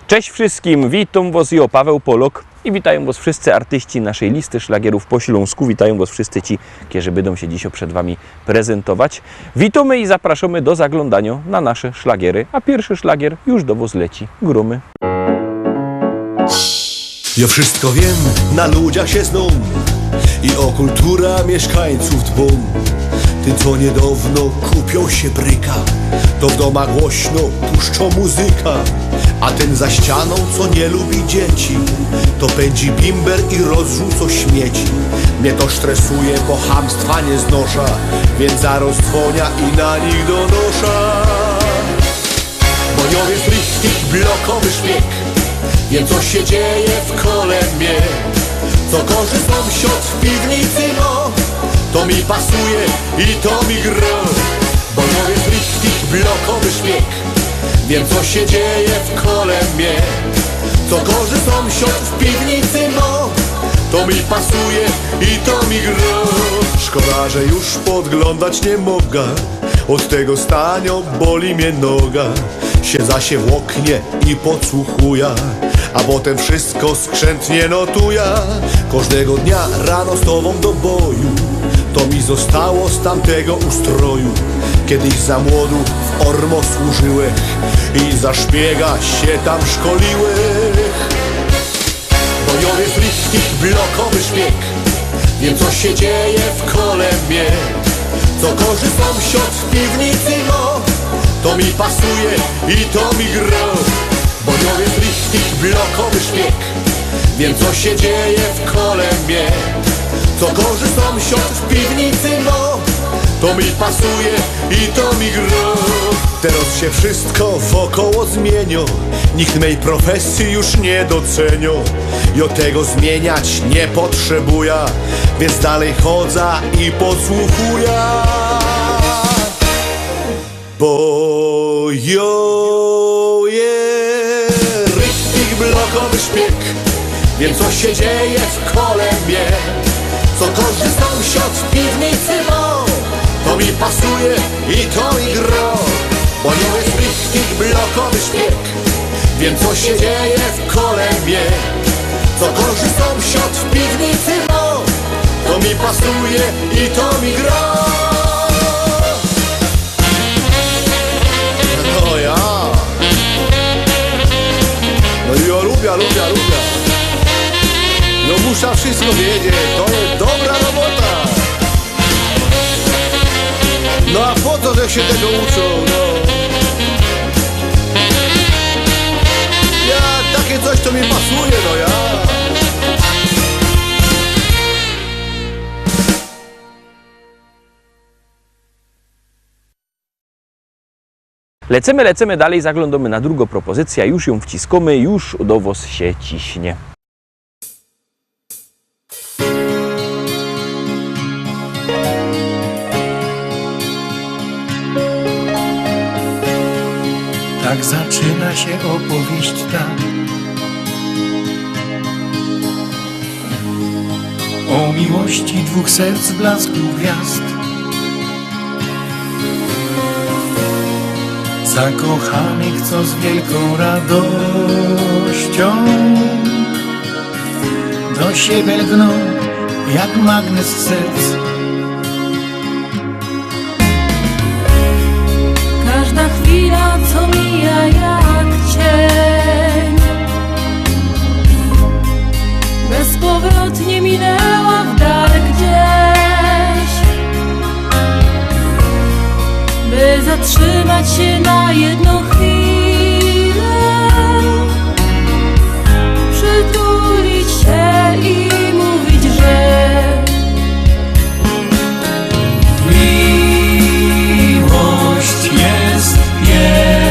Cześć wszystkim, witam Was, ja Paweł Polok i witają Was wszyscy artyści naszej listy szlagierów po Śląsku. Witają Was wszyscy ci, którzy będą się dzisiaj przed Wami prezentować. Witamy i zapraszamy do zaglądania na nasze szlagiery, a pierwszy szlagier już do Was leci. Grumy. Ja wszystko wiem, na ludziach się znam i o kultura mieszkańców dbam. Tym, co niedawno kupią się bryka, to w domach głośno puszczą muzyka. A ten za ścianą, co nie lubi dzieci, to pędzi bimber i rozrzuca śmieci. Mnie to stresuje, bo chamstwa nie znosza, więc zaraz dzwonia i na nich donosza. Bo nie jest richtig blokowy szpieg, wiem co się dzieje w kole mnie. Co gorzy sąsiad w piwnicy, no to mi pasuje i to mi gra. Bo nie jest richtig blokowy szpieg, wiem co się dzieje w kole mnie. Co gorzy sąsiad w piwnicy, no to mi pasuje i to mi gra. Szkoda, że już podglądać nie mogę, od tego stania boli mnie noga. Siedza się w oknie i podsłuchuję, a potem wszystko skrzętnie notuję. Każdego dnia rano z tobą do boju, to mi zostało z tamtego ustroju. Kiedyś za młodu w Ormo służyłech i za szpiega się tam szkoliłech. Bo ja jest richtig blokowy szpieg, wiem co się dzieje w kole mnie. Co gorzy sąsiad w piwnicy, no to mi pasuje i to mi gra. Bo ja jest richtig blokowy szpieg, wiem co się dzieje w kole mnie. Co gorzy sąsiad w piwnicy, no to mi pasuje i to mi gra. Teraz się wszystko wokoło zmienia, nikt mej profesji już nie docenia. Ja tego zmieniać nie potrzebuję, więc dalej chodzę i podsłuchuję. Bo jo jest richtig blokowy szpieg, wiem co się dzieje w kole mnie. Co gorzy sąsiad w piwnicy, no to mi pasuje i to mi gra. Bo nie jest richtig blokowy szpieg, wiem co się dzieje w kole mnie. Co gorzy sąsiad w piwnicy, no to mi pasuje i to mi gra. No ja, no ja lubię. No muszę wszystko wiedzieć, to jest dobra robota. No a po co, że się tego uczą, no? Ja, takie coś to mi pasuje, no ja. Lecimy dalej, zaglądamy na drugą propozycję, już ją wciskamy, już do Was się ciśnie. Tak zaczyna się opowieść ta o miłości dwóch serc blasku gwiazd, zakochanych, co z wielką radością do siebie lgną jak magnes serc. Każda chwila, co mija jak cień, bezpowrotnie minęła w dal gdzieś. By zatrzymać się na jedną chwilę, przytulić się i mówić, że Miłość jest piękna.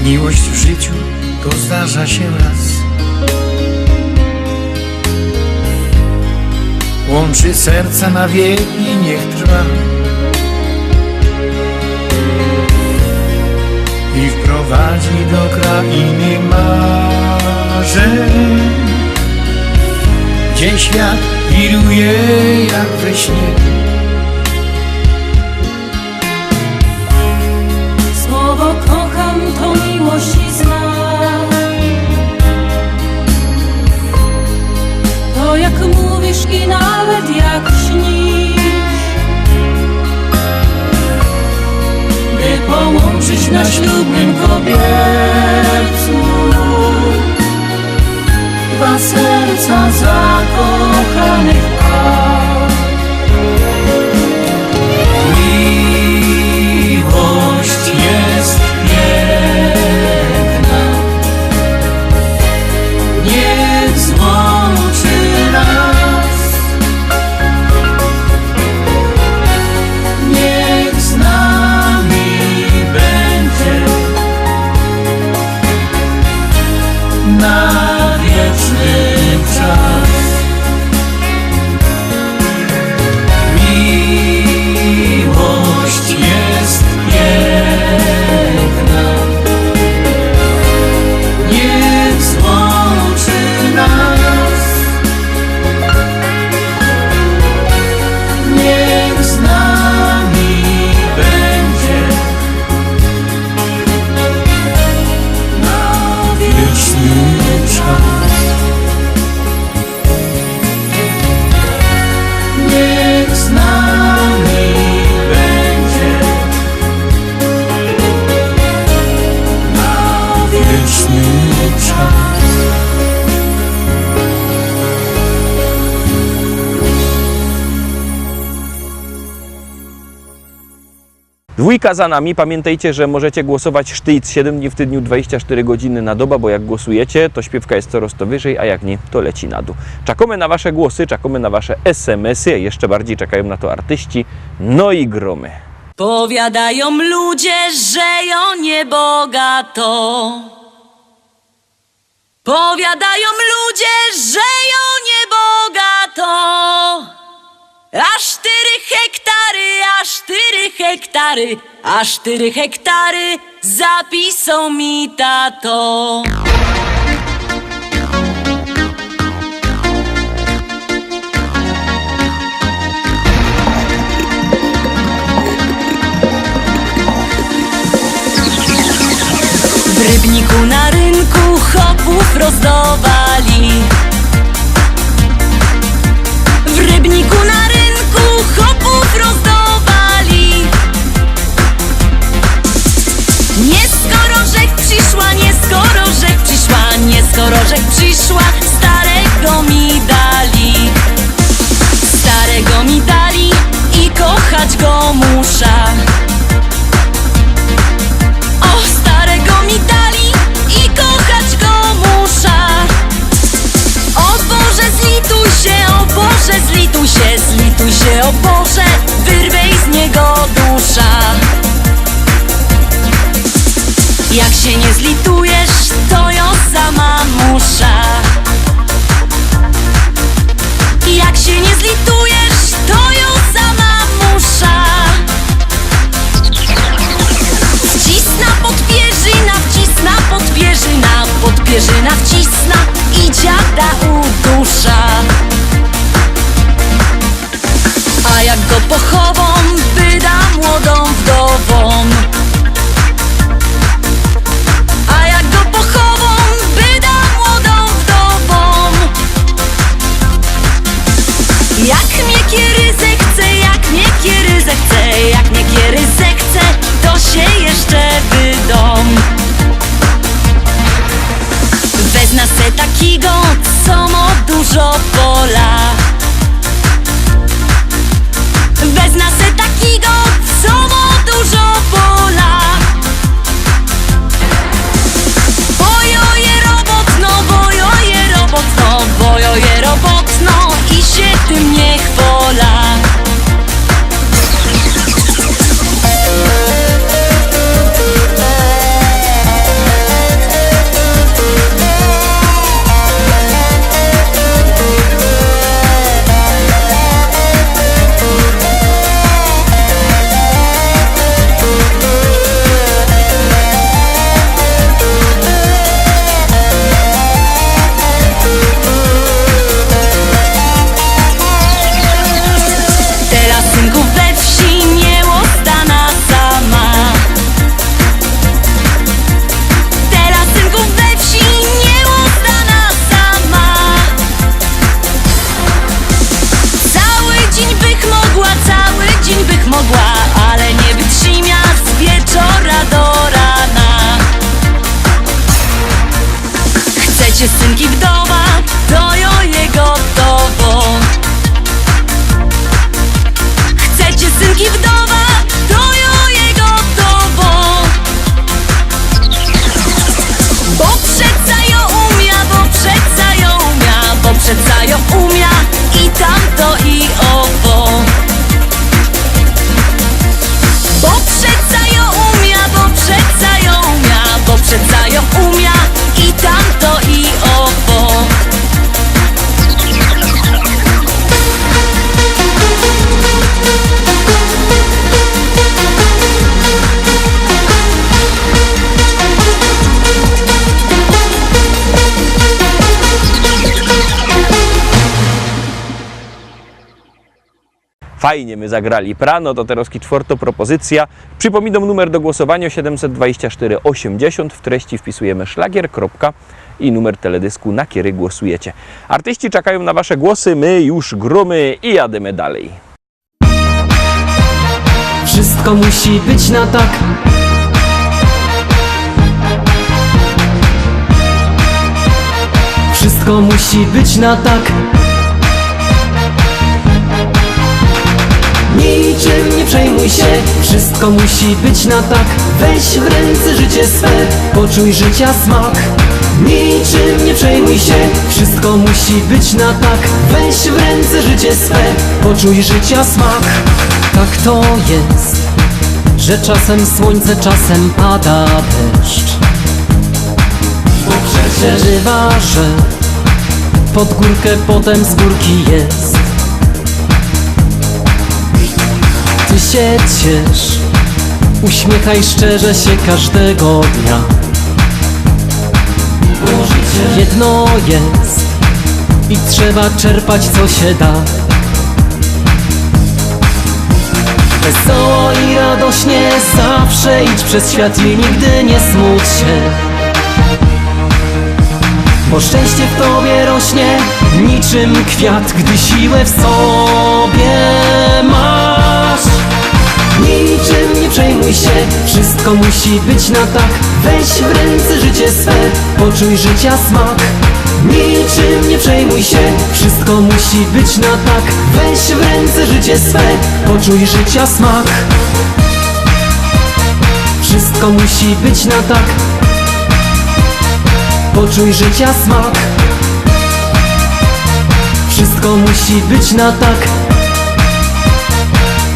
Miłość w życiu to zdarza się raz. Łączy serca na wieki, niech trwa i wprowadzi do krainy marzeń, gdzie świat wiruje jak we śnie. Słowo kocham to miłości znak. To jak mówisz i nawet jak śnisz, by połączyć na ślubnym kobiercu dwa serca zakochanych par. Miłość jest piękna, niech złączy nas, niech z nami będzie na wieczny czas. Miłość jest piękna, niech złączy nas, niech z nami będzie na wieczny czas. Niech z nami będzie na wieczny czas. Dwójka za nami. Pamiętajcie, że możecie głosować sztyc 7 dni w tygodniu, 24 godziny na dobę, bo jak głosujecie, to śpiewka jest coraz to wyżej, a jak nie, to leci na dół. Czekamy na wasze głosy, czekamy na wasze SMS-y, jeszcze bardziej czekają na to artyści, no i gromy. Powiadają ludzie, że ją niebogato. Powiadają ludzie, że ją niebogato. A 4 hektary, a 4 hektary, a 4 hektary zapisał mi tato. W Rybniku na rynku chopów rozdawali. W Rybniku na rynku chopów rozdawali. Nie skoro rzek przyszła, nie skoro rzek przyszła, nie skoro rzek przyszła, starego mi dali. Starego mi dali i kochać go muszę. O, starego mi dali i kochać go muszę. O Boże, zlituj się, o Boże, zlituj się, zlituj się, o Boże, wyrwej z niego dusza. Jak się nie zlitujesz, to ją sama muszę. Jak się nie zlitujesz, to ją sama muszę. Wcisna podpierzyna, wcisna podpierzyna, podpierzyna wcisna i dziada udusza. A jak go pochową, wyda młodą wdową. A jak go pochową, wyda młodą wdową. Jak mnie kiery zechce, jak mnie kiery zechce, jak mnie kiery zechce, to się jeszcze wydom. Wezna se takiego, co ma dużo pola. Wezna se takiego, co ma dużo pola. Bojoje robotno, bojoje robotno, bojoje robotno i się tym nie chwola. jak mogła, ale nie wytrzyma z wieczora do rana. Chcecie synki wdowa, to jo je gotowo. Chcecie synki wdowa, to jo je gotowo. Bo przeca ją umia, bo przeca ją umia, bo przeca ją umia i tamto i owo. Bo przeca ją umia, bo przeca ją umia, bo przeca ją umia i tamto i owo. Fajnie my zagrali prano, to teraz czwarta propozycja. Przypominam numer do głosowania 724 80. W treści wpisujemy szlagier, kropka i numer teledysku, na który głosujecie. Artyści czekają na wasze głosy, my już gromy i jademy dalej. Wszystko musi być na tak. Wszystko musi być na tak. Niczym nie przejmuj się, wszystko musi być na tak. Weź w ręce życie swe, poczuj życia smak. Niczym nie przejmuj się, wszystko musi być na tak. Weź w ręce życie swe, poczuj życia smak. Tak to jest, że czasem słońce, czasem pada deszcz. Bo przecież bywa, że pod górkę, potem z górki jest. Ty się ciesz, uśmiechaj szczerze się każdego dnia. Jedno jest i trzeba czerpać co się da. Wesoło i radośnie zawsze idź przez świat i nigdy nie smuć się. Bo szczęście w tobie rośnie niczym kwiat, gdy siłę w sobie masz. Niczym nie przejmuj się, wszystko musi być na tak. Weź w ręce życie swe, poczuj życia smak. Niczym nie przejmuj się, wszystko musi być na tak. Weź w ręce życie swe, poczuj życia smak. Wszystko musi być na tak. Poczuj życia smak. Wszystko musi być na tak.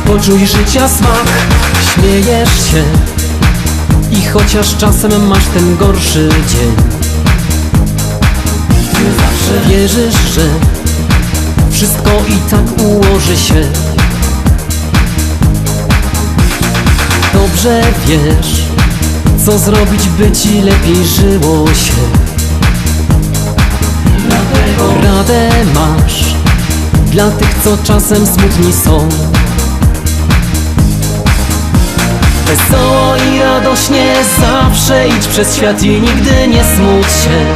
Poczuj życia smak. Śmiejesz się i chociaż czasem masz ten gorszy dzień, ty zawsze wierzysz, że wszystko i tak ułoży się. Dobrze wiesz, co zrobić, by ci lepiej żyło się. Dlatego radę masz dla tych, co czasem smutni są. Wesoło i radośnie zawsze idź przez świat i nigdy nie smuć się.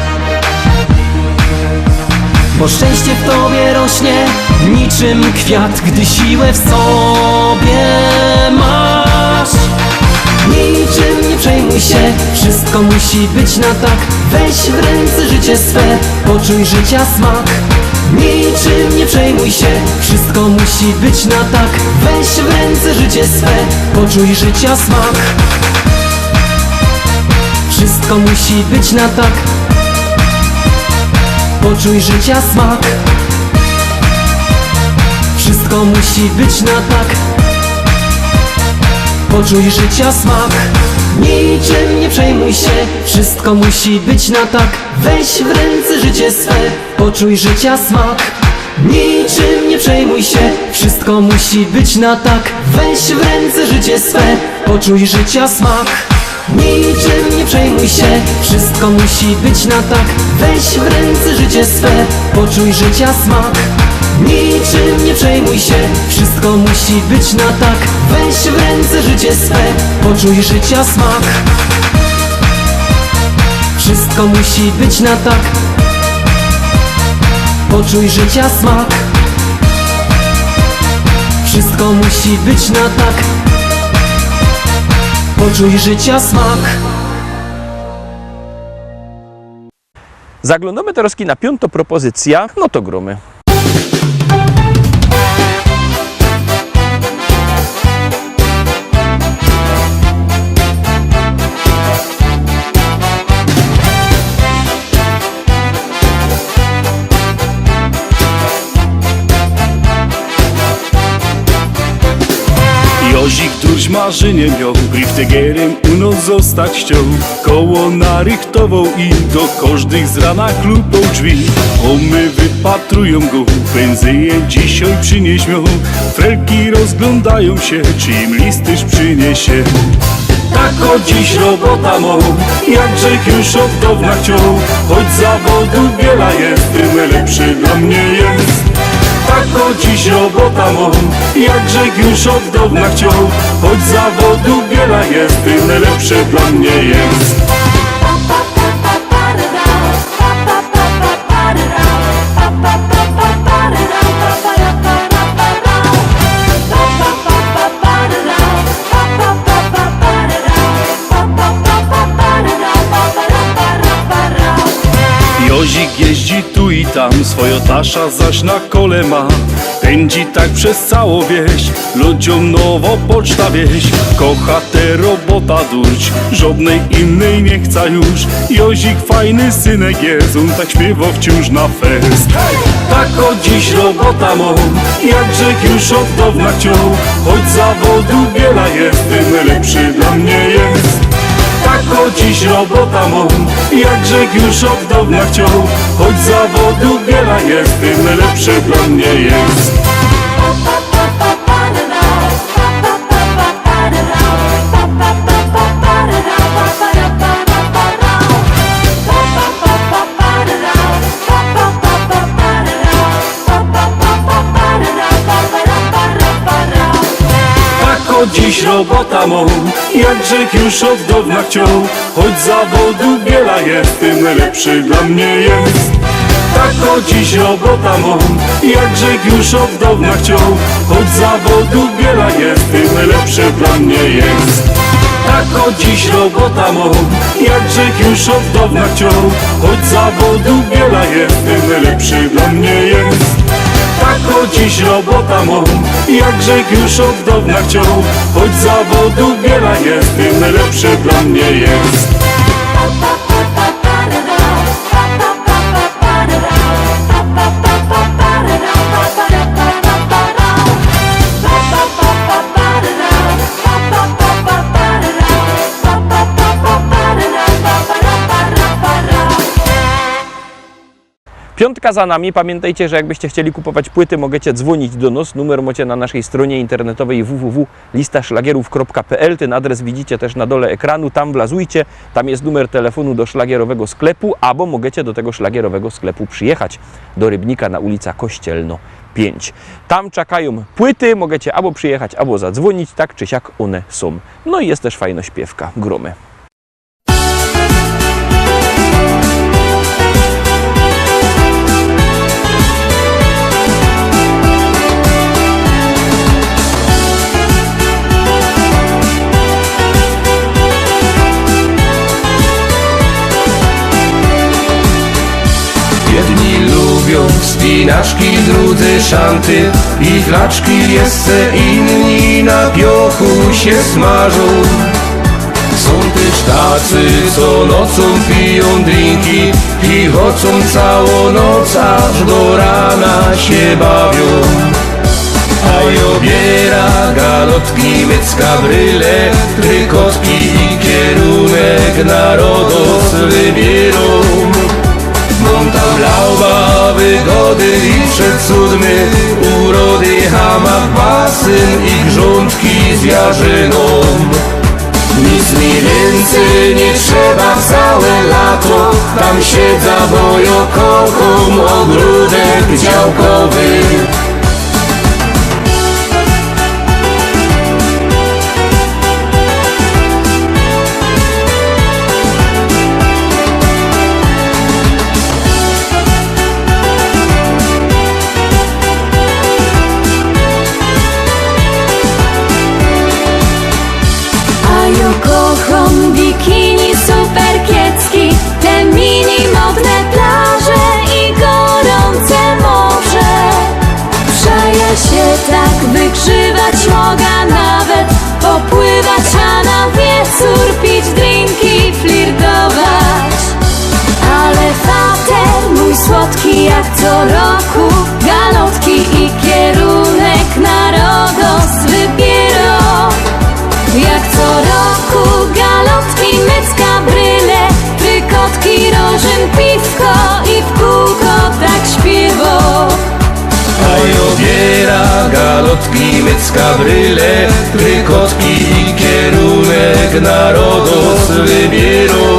Bo szczęście w tobie rośnie niczym kwiat, gdy siłę w sobie masz. Niczym nie przejmuj się, wszystko musi być na tak. Weź w ręce życie swe, poczuj życia smak. Niczym nie przejmuj się, wszystko musi być na tak. Weź w ręce życie swe, poczuj życia smak. Wszystko musi być na tak. Poczuj życia smak. Wszystko musi być na tak. Poczuj życia smak. Niczym nie przejmuj się, wszystko musi być na tak. Weź w ręce życie swe, poczuj życia smak. Niczym nie przejmuj się, wszystko musi być na tak. Weź w ręce życie swe, poczuj życia smak. Niczym nie przejmuj się, wszystko musi być na tak. Weź w ręce życie swe, poczuj życia smak. Niczym nie przejmuj się, wszystko musi być na tak. Weź w ręce życie swe, poczuj życia smak. Wszystko musi być na tak. Poczuj życia smak. Wszystko wszystko musi być na tak. Poczuj życia smak. Zaglądamy teraz na 5. propozycja, no to gromy. Jozik, któryś marzenie miał, griftegerem u nas zostać chciał. Koło narychtował i do każdych z rana klupał drzwi. Omy wypatrują go, pędzyje dzisiaj przynieś miał. Frelki rozglądają się, czy im listyż przyniesie. Tak o dziś robota mą, jakże już od dawna chciał. Choć zawodu wiele jest, tym lepszy dla mnie jest. Tak o dziś robota mą, jakże już od dawna chciał. Choć zawodu wiele jest, tym lepszy dla mnie jest. Jozik jeździ tu i tam, swoją tasza zaś na kole ma. Pędzi tak przez całą wieś, ludziom nowo poczta wieś. Kocha te robota durć, żadnej innej nie chce już. Jozik fajny synek jest, on tak śpiewa wciąż na fest. Tak o dziś robota mą, jakże już od dawna chciał. Choć zawodu wiele jest, tym lepszy dla mnie jest. Tak o dziś robota mą, jakże już od dawna chciał. Choć zawodu wiele jest, tym lepszy dla mnie jest. Dziś robota mą, jakże już od dawna chciał. Choć zawodu wiele jest, tym lepszy dla mnie jest. Tak o dziś robota mą, jakże już od dawna chciał. Choć zawodu wiele jest, tym lepszy dla mnie jest. Tak o dziś robota mą, jakże już od dawna chciał. Choć zawodu wiele jest, tym lepszy dla mnie jest. Tak o dziś robota mą, jakże już od dawna chciał. Choć zawodu wiele jest, tym lepszy dla mnie jest. Piątka za nami. Pamiętajcie, że jakbyście chcieli kupować płyty, możecie dzwonić do nas. Numer macie na naszej stronie internetowej www.listaszlagierów.pl. Ten adres widzicie też na dole ekranu. Tam wlazujcie. Tam jest numer telefonu do szlagierowego sklepu, albo możecie do tego szlagierowego sklepu przyjechać do Rybnika na ulica Kościelno 5. Tam czekają płyty. Możecie albo przyjechać, albo zadzwonić. Tak czy siak one są. No i jest też fajna śpiewka. Gromy. Jedni lubią wspinaczki, drudzy szanty i flaczki, jeszcze inni na piochu się smażą. Są też tacy, co nocą piją drinki i chodzą całą noc, aż do rana się bawią. A obiera galotki, mycka bryle, trykotki i kierunek narodos wybierą. Montam lauba, wygody i przecudny, urody, hamak, basen i grządki z jarzyną. Nic mi więcej nie trzeba całe lato, tam siedza, bo ja kocham ogródek działkowy. tak wygrzywać mogę nawet, popływać, a na wieczór pić drinki, flirtować. Ale fater mój słodki jak co roku, galotki i kierunek na Rodos wybierą. Jak co roku galotki, mycka, bryle, trykotki, rożyn, piwko i w kółko tak śpiewo. A obiera galotki, mycka, bryle, trykotki i kierunek na Rodos wybierą.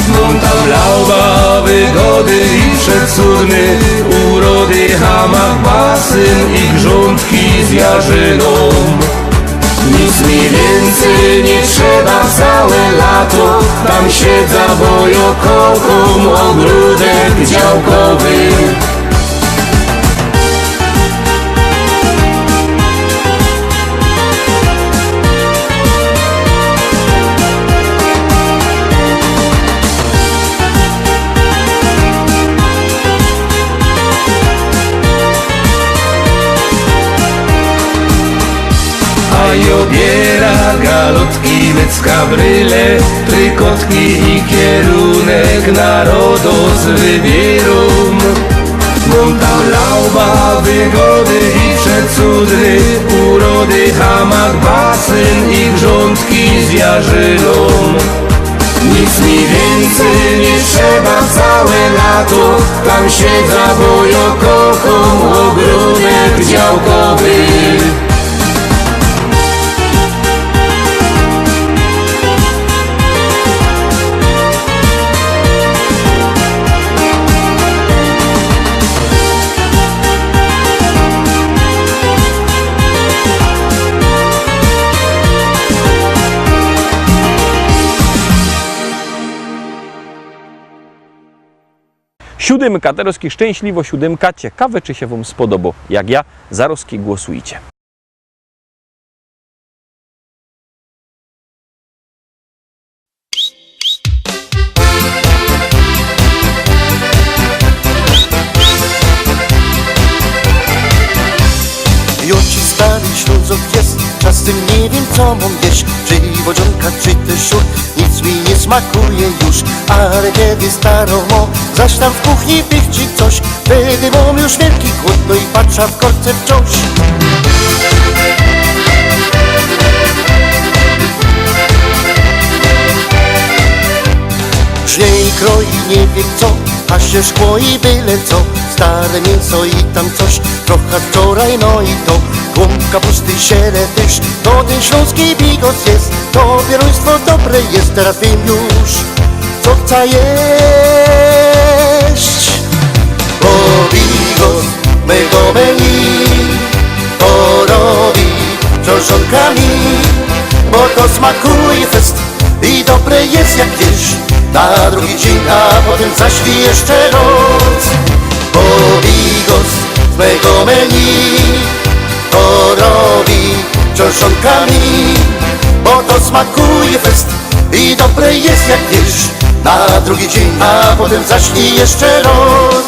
Mam tam lauba, wygody i przecudny, urody, hamak, basen i grządki z jarzyną. Nic mi więcej nie trzeba całe lato, tam siedza, bo ja kocham ogródek działkowy. I obiera galotki, mycka, bryle, trykotki i kierunek na Rodos wybierą. Mam tam lauba, wygody i przecudny, urody, hamak, basen i grządki z jarzyną. Nic mi więcej nie trzeba całe lato, tam siedza, bo ja kocham ogródek działkowy. Siódemka, Terowski szczęśliwo siódemka. Ciekawe, czy się Wam spodoba. Jak ja, Zarowski, głosujcie. Już ci stary Ślązok jest, czasem nie wiem co mam jeść, czy wodzionka, czy też szur, nic mi nie smakuje już. Ale kiedy starą mo, zaś tam w kuchni pichci coś, wtedy mam już wielki głód, no i patrzę w korce wciąż. Żnie i kroi nie wie co, a się szkło i byle co, stare mięso i tam coś, trochę wczoraj, no i to głąbka, pusty sieretysz, to ten śląski bigos jest, to bieruństwo dobre jest, teraz wiem już, co chcę jeść. Bo bigos mego menu to robi książonkami, bo to smakuje fest i dobre jest jak jesz. Na drugi dzień, a potem zaślij jeszcze noc. Bo bigos z mego menu to robi książonkami, bo to smakuje fest i dobre jest jak jesz. Na drugi dzień, a potem zaślij jeszcze noc.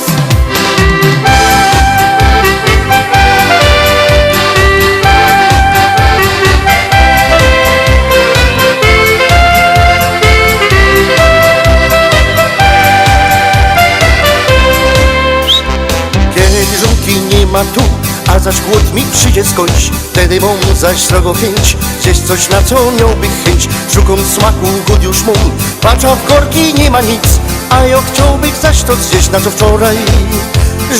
Ma tu, a zaś głód mi przyjdzie skądś, wtedy mam zaś srogo chęć, zjeść coś na co miałby chęć. Szukam smaku, głód już mam, patrzę w korki, nie ma nic, a ja chciałbym zaś to zjeść, na co wczoraj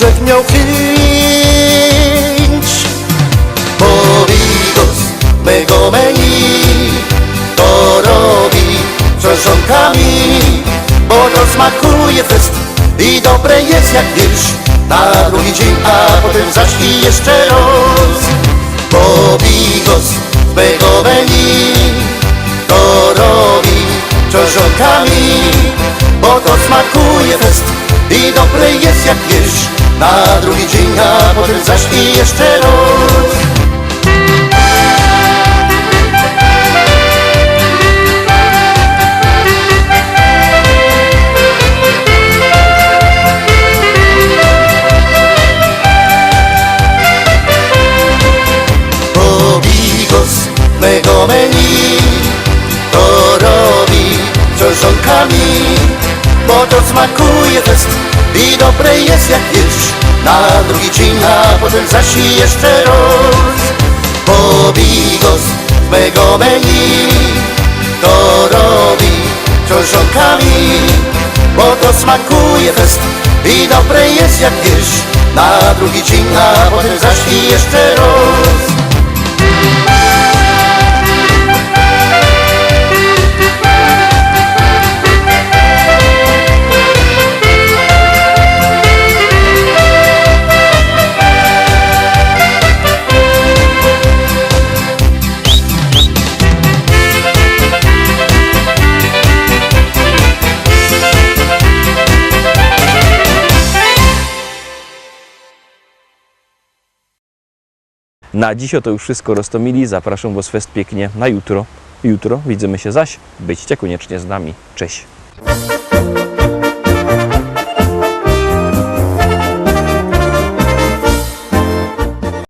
żech miał chęć. Bo bigos mego menu to robi książonkami, bo to smakuje fest i dobre jest jak wiesz. Na drugi dzień, a potem zaślij jeszcze raz. Bo bigos z mego menu to robi książonkami, bo to smakuje fest i dobre jest jak wiesz. Na drugi dzień, a potem zaślij jeszcze raz. smakuje fest i dobre jest jak jeść. Na drugi dzień, a potem zaś i jeszcze raz. Bo bigos w mego menu to robi książkami, bo to smakuje fest i dobre jest jak jeść. Na drugi dzień, a potem zaś i jeszcze raz. Na dziś to już wszystko, Roztomili. Zapraszam Was fest pięknie na jutro. Jutro widzimy się zaś. Byćcie koniecznie z nami. Cześć!